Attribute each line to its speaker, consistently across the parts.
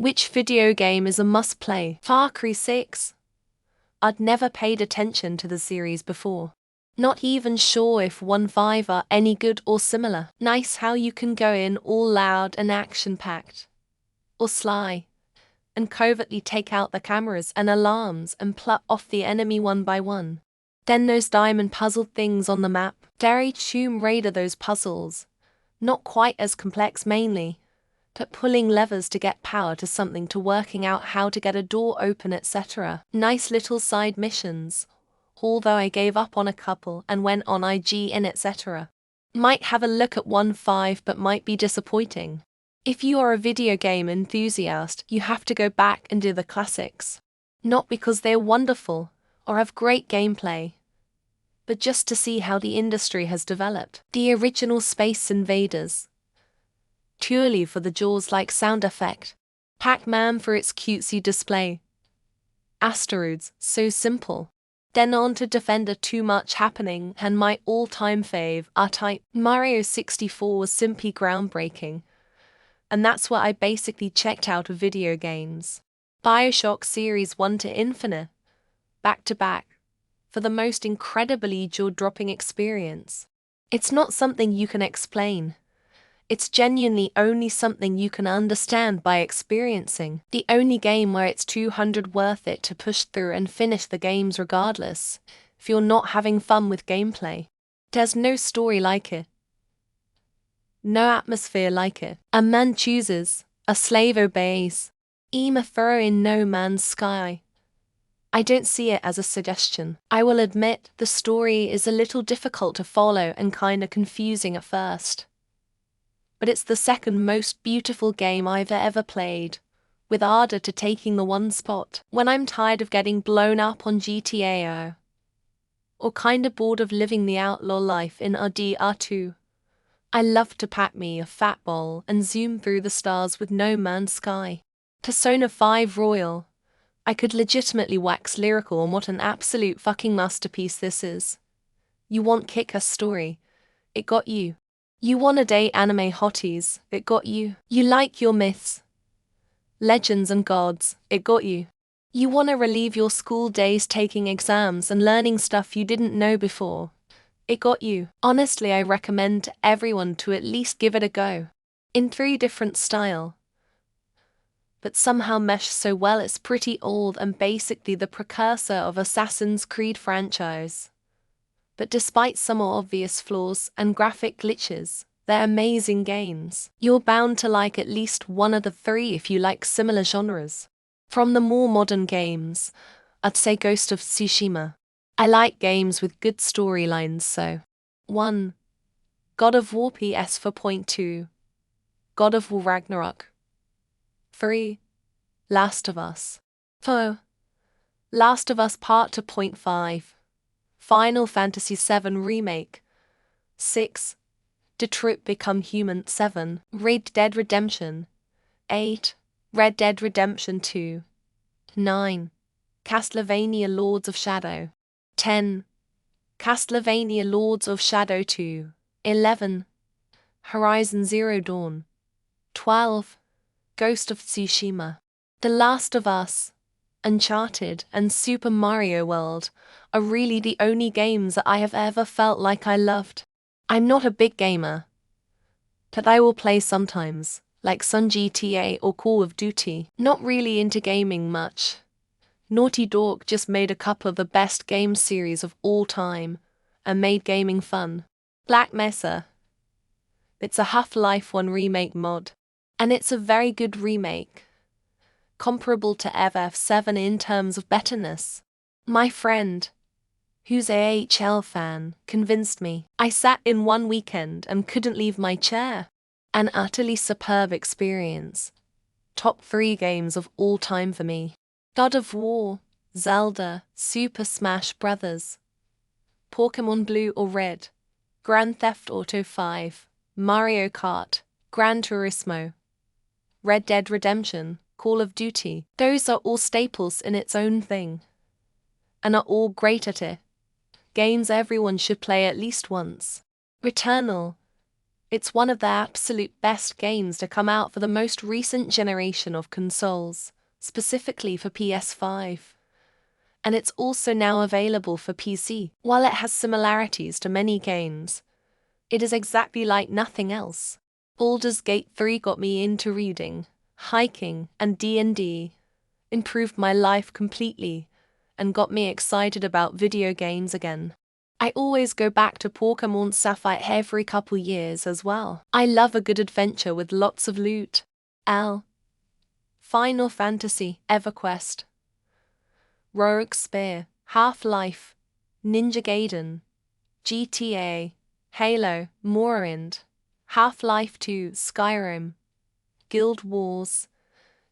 Speaker 1: Which video game is a must-play? Far Cry 6. I'd never paid attention to the series before. Not even sure if 1.5 are any good or similar. Nice how you can go in all loud and action-packed. Or sly. And covertly take out the cameras and alarms and pluck off the enemy one by one. Then those diamond puzzle things on the map. Very Tomb Raider those puzzles. Not quite as complex mainly, but pulling levers to get power to something to working out how to get a door open etc. Nice little side missions. Although I gave up on a couple and went on IGN etc. Might have a look at 1.5 but might be disappointing. If you are a video game enthusiast, you have to go back and do the classics. Not because they're wonderful or have great gameplay, but just to see how the industry has developed. The original Space Invaders. Purely for the Jaws-like sound effect. Pac-Man for its cutesy display. Asteroids, so simple. Then on to Defender, too much happening, and my all-time fave, R-Type. Mario 64 was simply groundbreaking. And that's what I basically checked out of video games. BioShock Series 1 to Infinite. Back to back. For the most incredibly jaw-dropping experience. It's not something you can explain. It's genuinely only something you can understand by experiencing. The only game where it's 200 worth it to push through and finish the games regardless, if you're not having fun with gameplay. There's no story like it. No atmosphere like it. A man chooses, a slave obeys. Ema throw in No Man's Sky. I don't see it as a suggestion. I will admit the story is a little difficult to follow and kinda confusing at first. But it's the second most beautiful game I've ever played, with Arda to taking the one spot. When I'm tired of getting blown up on GTA or kinda bored of living the outlaw life in RDR2, I love to pack me a fat bowl and zoom through the stars with No Man's Sky. Persona 5 Royal. I could legitimately wax lyrical on what an absolute fucking masterpiece this is. You want kick-ass story. It got you. You wanna date anime hotties. It got you. You like your myths, legends and gods. It got you. You wanna relive your school days taking exams and learning stuff you didn't know before. It got you. Honestly, I recommend to everyone to at least give it a go. In 3 different style. But somehow mesh so well it's pretty old and basically the precursor of Assassin's Creed franchise. But despite some more obvious flaws and graphic glitches, they're amazing games. You're bound to like at least one of the 3 if you like similar genres. From the more modern games, I'd say Ghost of Tsushima. I like games with good storylines so. 1. God of War PS 4.2. God of War Ragnarok. 3. Last of Us. 4. Last of Us Part 2.5. Final Fantasy VII Remake. 6. Detroit Become Human 7. Red Dead Redemption. 8. Red Dead Redemption 2. 9. Castlevania Lords of Shadow. 10. Castlevania Lords of Shadow 2. 11. Horizon Zero Dawn. 12. Ghost of Tsushima. The Last of Us, Uncharted, and Super Mario World are really the only games that I have ever felt like I loved. I'm not a big gamer, but I will play sometimes, like some GTA or Call of Duty. Not really into gaming much. Naughty Dog just made a couple of the best game series of all time and made gaming fun. Black Mesa. It's a Half-Life 1 remake mod, and it's a very good remake, comparable to FF7 in terms of betterness. My friend, who's a AHL fan, convinced me. I sat in one weekend and couldn't leave my chair. An utterly superb experience. Top 3 games of all time for me. God of War, Zelda, Super Smash Bros., Pokémon Blue or Red, Grand Theft Auto 5, Mario Kart, Gran Turismo, Red Dead Redemption, Call of Duty. Those are all staples in its own thing, and are all great at it. Games everyone should play at least once. Returnal. It's one of the absolute best games to come out for the most recent generation of consoles, specifically for PS5. And it's also now available for PC. While it has similarities to many games, it is exactly like nothing else. Baldur's Gate 3 got me into reading, hiking, and D&D, improved my life completely, and got me excited about video games again. I always go back to Pokémon Sapphire every couple years as well. I love a good adventure with lots of loot. Final Fantasy, EverQuest, Rogue Spear, Half-Life, Ninja Gaiden, GTA, Halo, Morrowind, Half-Life 2, Skyrim, Guild Wars,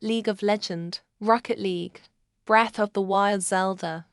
Speaker 1: League of Legends, Rocket League, Breath of the Wild, Zelda,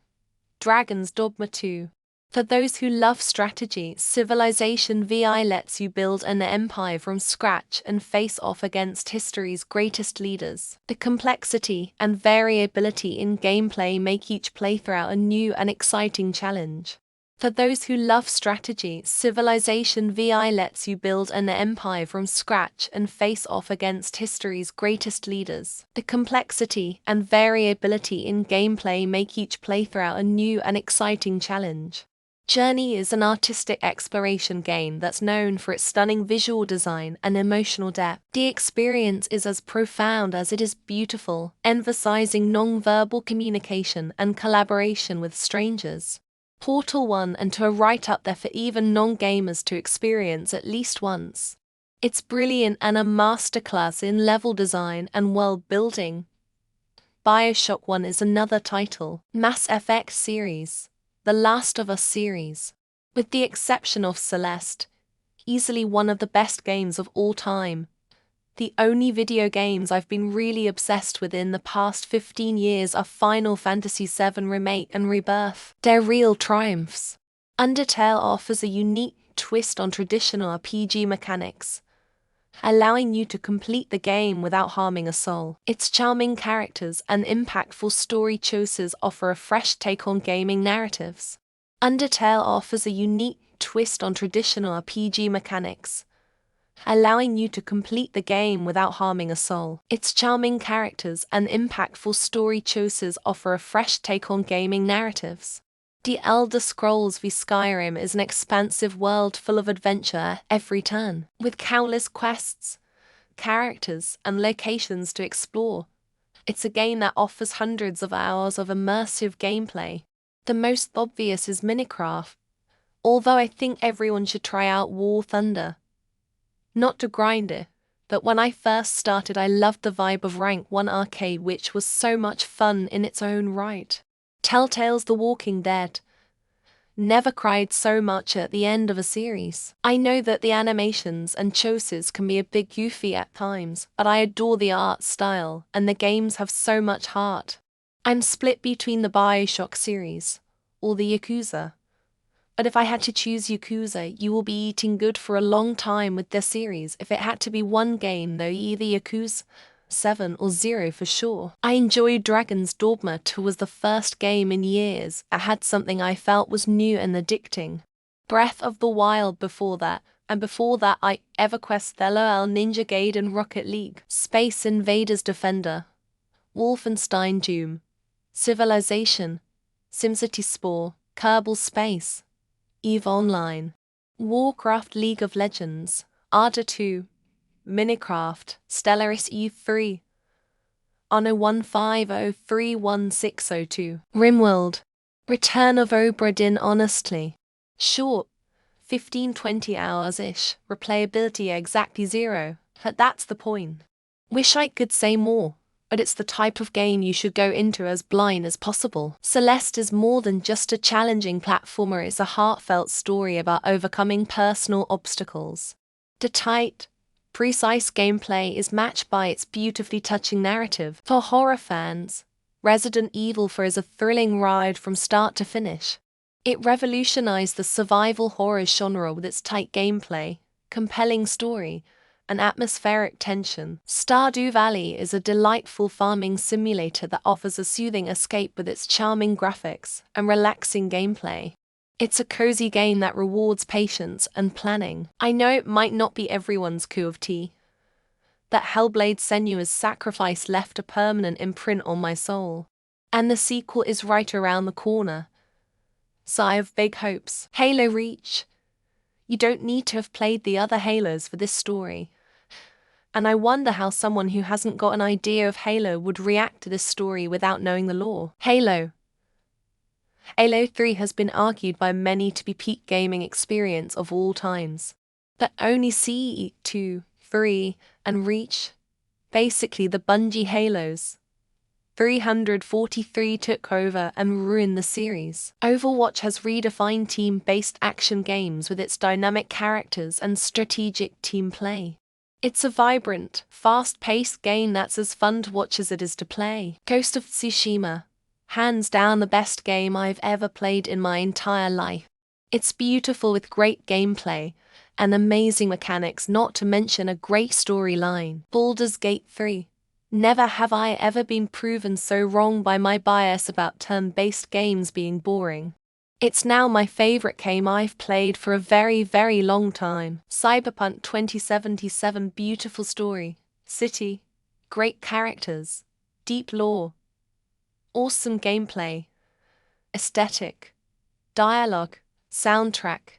Speaker 1: Dragon's Dogma 2. For those who love strategy, Civilization VI lets you build an empire from scratch and face off against history's greatest leaders. The complexity and variability in gameplay make each playthrough a new and exciting challenge. For those who love strategy, Civilization VI lets you build an empire from scratch and face off against history's greatest leaders. The complexity and variability in gameplay make each playthrough a new and exciting challenge. Journey is an artistic exploration game that's known for its stunning visual design and emotional depth. The experience is as profound as it is beautiful, emphasizing non-verbal communication and collaboration with strangers. Portal 1 and 2 are right up there for even non-gamers to experience at least once. It's brilliant and a masterclass in level design and world building. BioShock 1 is another title. Mass Effect series, The Last of Us series. With the exception of Celeste, easily one of the best games of all time. The only video games I've been really obsessed with in the past 15 years are Final Fantasy VII Remake and Rebirth. They're real triumphs. Undertale offers a unique twist on traditional RPG mechanics, allowing you to complete the game without harming a soul. Its charming characters and impactful story choices offer a fresh take on gaming narratives. Undertale offers a unique twist on traditional RPG mechanics, allowing you to complete the game without harming a soul. Its charming characters and impactful story choices offer a fresh take on gaming narratives. The Elder Scrolls v Skyrim is an expansive world full of adventure every turn, with countless quests, characters, and locations to explore. It's a game that offers hundreds of hours of immersive gameplay. The most obvious is Minecraft, although I think everyone should try out War Thunder. Not to grind it, but when I first started I loved the vibe of Rank 1 arcade, which was so much fun in its own right. Telltale's The Walking Dead. Never cried so much at the end of a series. I know that the animations and choices can be a bit goofy at times, but I adore the art style, and the games have so much heart. I'm split between the BioShock series or the Yakuza. But if I had to choose Yakuza, you will be eating good for a long time with this series. If it had to be one game though, either Yakuza 7 or 0 for sure. I enjoyed Dragon's Dogma 2 was the first game in years. It had something I felt was new and addicting. Breath of the Wild before that, and before that I EverQuest, LOL, Ninja Gaiden, Rocket League, Space Invaders Defender, Wolfenstein Doom, Civilization, SimCity Spore, Kerbal Space, EVE Online, Warcraft, League of Legends, Arda 2, Minecraft, Stellaris E3, Anno 15031602, RimWorld, Return of Obra Dinn. Honestly, short, 15-20 hours-ish, replayability exactly 0, but that's the point. Wish I could say more, but it's the type of game you should go into as blind as possible. Celeste is more than just a challenging platformer, it's a heartfelt story about overcoming personal obstacles. The tight, precise gameplay is matched by its beautifully touching narrative. For horror fans, Resident Evil 4 is a thrilling ride from start to finish. It revolutionized the survival horror genre with its tight gameplay, compelling story, and atmospheric tension. Stardew Valley is a delightful farming simulator that offers a soothing escape with its charming graphics and relaxing gameplay. It's a cozy game that rewards patience and planning. I know it might not be everyone's cup of tea. That Hellblade Senua's sacrifice left a permanent imprint on my soul. And the sequel is right around the corner. So I have big hopes. Halo Reach. You don't need to have played the other Halos for this story. And I wonder how someone who hasn't got an idea of Halo would react to this story without knowing the lore. Halo 3 has been argued by many to be peak gaming experience of all times. But only CE 2, 3, and Reach, basically the Bungie Halos 343 took over and ruined the series. Overwatch has redefined team-based action games with its dynamic characters and strategic team play. It's a vibrant, fast-paced game that's as fun to watch as it is to play. Ghost of Tsushima, hands down the best game I've ever played in my entire life. It's beautiful with great gameplay and amazing mechanics, not to mention a great storyline. Baldur's Gate 3. Never have I ever been proven so wrong by my bias about turn-based games being boring. It's now my favorite game I've played for a very, very long time. Cyberpunk 2077, beautiful story, city, great characters, deep lore, awesome gameplay, aesthetic, dialogue, soundtrack,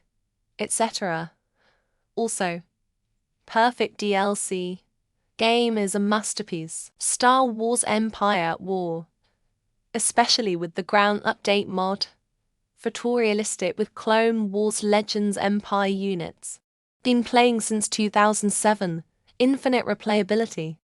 Speaker 1: etc. Also, perfect DLC. Game is a masterpiece. Star Wars Empire at War, especially with the ground update mod. Photorealistic with Clone Wars Legends Empire units. Been playing since 2007, infinite replayability.